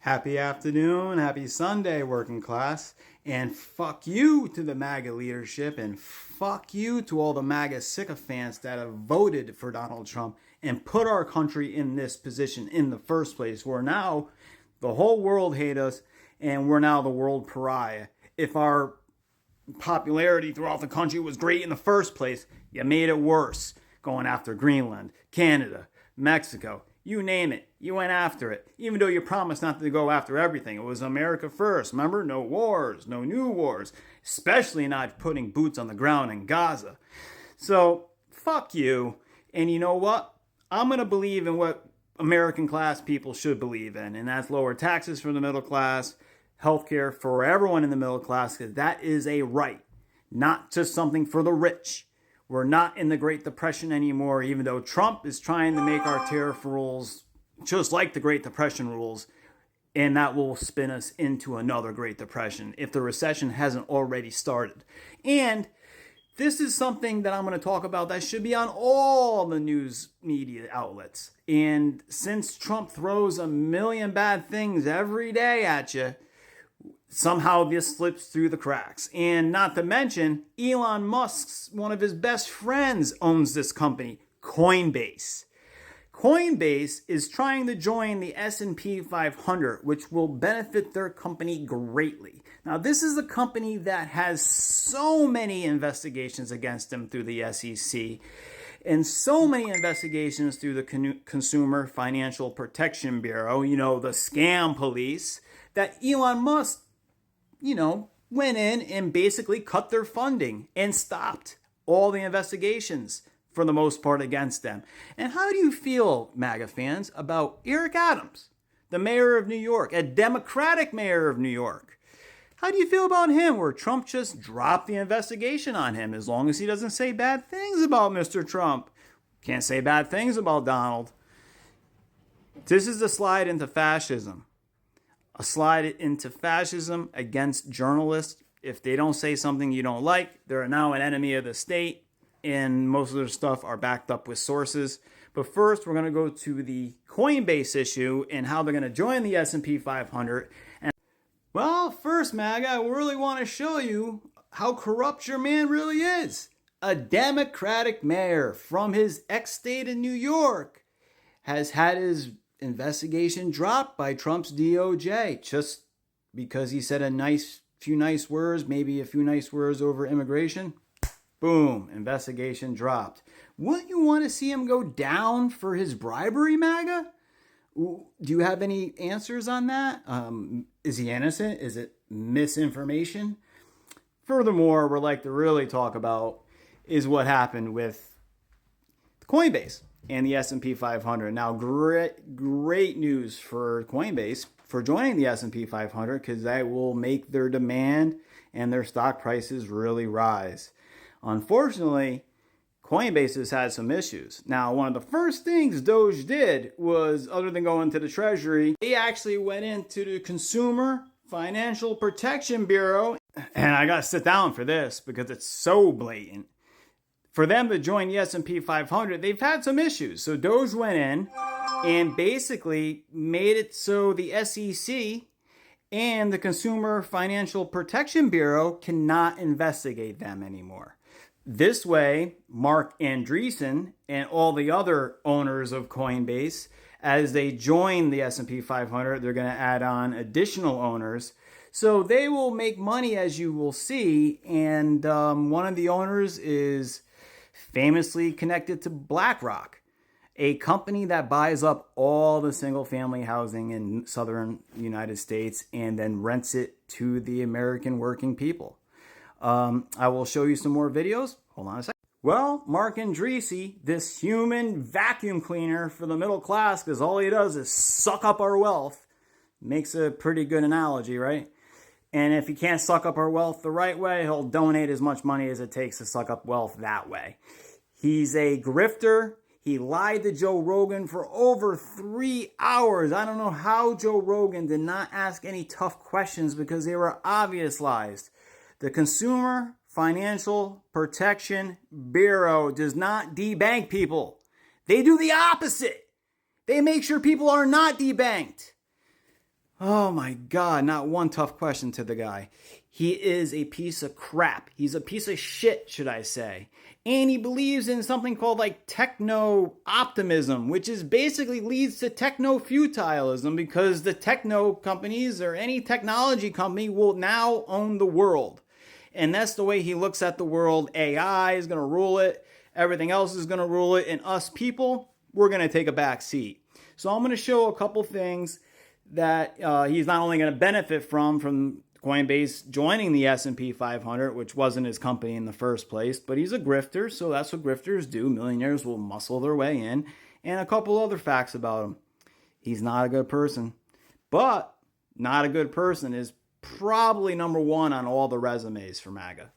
Happy afternoon, happy Sunday, working class, and fuck you to the MAGA leadership, and fuck you to all the MAGA sycophants that have voted for Donald Trump and put our country in this position in the first place, where now the whole world hates us and we're now the world pariah. If our popularity throughout the country was great in the first place, you made it worse, going after Greenland, Canada, Mexico. You name it, you went after it. Even though you promised not to go after everything. It was America first. Remember? No wars, no new wars. Especially not putting boots on the ground in Gaza. So, fuck you. And you know what? I'm going to believe in what American class people should believe in. And that's lower taxes for the middle class, healthcare for everyone in the middle class, because that is a right, not just something for the rich. We're not in the Great Depression anymore, even though Trump is trying to make our tariff rules just like the Great Depression rules, and that will spin us into another Great Depression if the recession hasn't already started. And this is something that I'm going to talk about that should be on all the news media outlets. And since Trump throws a million bad things every day at you, somehow this slips through the cracks. And not to mention, Elon Musk's one of his best friends owns this company, Coinbase. Coinbase is trying to join the S&P 500, which will benefit their company greatly. Now, this is a company that has so many investigations against them through the SEC and so many investigations through the Consumer Financial Protection Bureau, the scam police, that Elon Musk went in and basically cut their funding and stopped all the investigations for the most part against them. And how do you feel, MAGA fans, about Eric Adams, the mayor of New York, a Democratic mayor of New York? How do you feel about him, where Trump just dropped the investigation on him as long as he doesn't say bad things about Mr. Trump? Can't say bad things about Donald. This is a slide into fascism. A slide into fascism against journalists. If they don't say something you don't like, they're now an enemy of the state, and most of their stuff are backed up with sources. But first, we're going to go to the Coinbase issue and how they're going to join the S&P 500. And well, first, MAGA, I really want to show you how corrupt your man really is. A Democratic mayor from his ex-state in New York has had his investigation dropped by Trump's DOJ just because he said a few nice words, maybe a few nice words over immigration. Boom, investigation dropped. Wouldn't you want to see him go down for his bribery, MAGA? Do you have any answers on that? Is he innocent? Is it misinformation? Furthermore, we'd like to really talk about is what happened with Coinbase and the S&P 500. Now, great news for Coinbase for joining the S&P 500, because that will make their demand and their stock prices really rise. Unfortunately, Coinbase has had some issues. Now, one of the first things Doge did was, other than going to the Treasury, they actually went into the Consumer Financial Protection Bureau. And I got to sit down for this because it's so blatant. For them to join the S&P 500, they've had some issues. So Doge went in and basically made it so the SEC and the Consumer Financial Protection Bureau cannot investigate them anymore. This way, Mark Andreessen and all the other owners of Coinbase, as they join the S&P 500, they're going to add on additional owners. So they will make money, as you will see. And one of the owners is famously connected to BlackRock, a company that buys up all the single-family housing in southern United States and then rents it to the American working people. I will show you some more videos. Hold on a second. Well, Mark Andreessen, this human vacuum cleaner for the middle class, because all he does is suck up our wealth, makes a pretty good analogy, right? And if he can't suck up our wealth the right way, he'll donate as much money as it takes to suck up wealth that way. He's a grifter. He lied to Joe Rogan for over 3 hours. I don't know how Joe Rogan did not ask any tough questions because they were obvious lies. The Consumer Financial Protection Bureau does not debank people. They do the opposite. They make sure people are not debanked. Oh my God, not one tough question to the guy. He is a piece of crap. He's a piece of shit, should I say. And he believes in something called like techno-optimism, which is basically leads to techno-futilism because the techno companies or any technology company will now own the world. And that's the way he looks at the world. AI is going to rule it. Everything else is going to rule it. And us people, we're going to take a back seat. So I'm going to show a couple things that he's not only going to benefit from Coinbase joining the S&P 500, which wasn't his company in the first place, but he's a grifter, so that's what grifters do. Millionaires will muscle their way in. And a couple other facts about him. He's not a good person, but not a good person is probably number one on all the resumes for MAGA.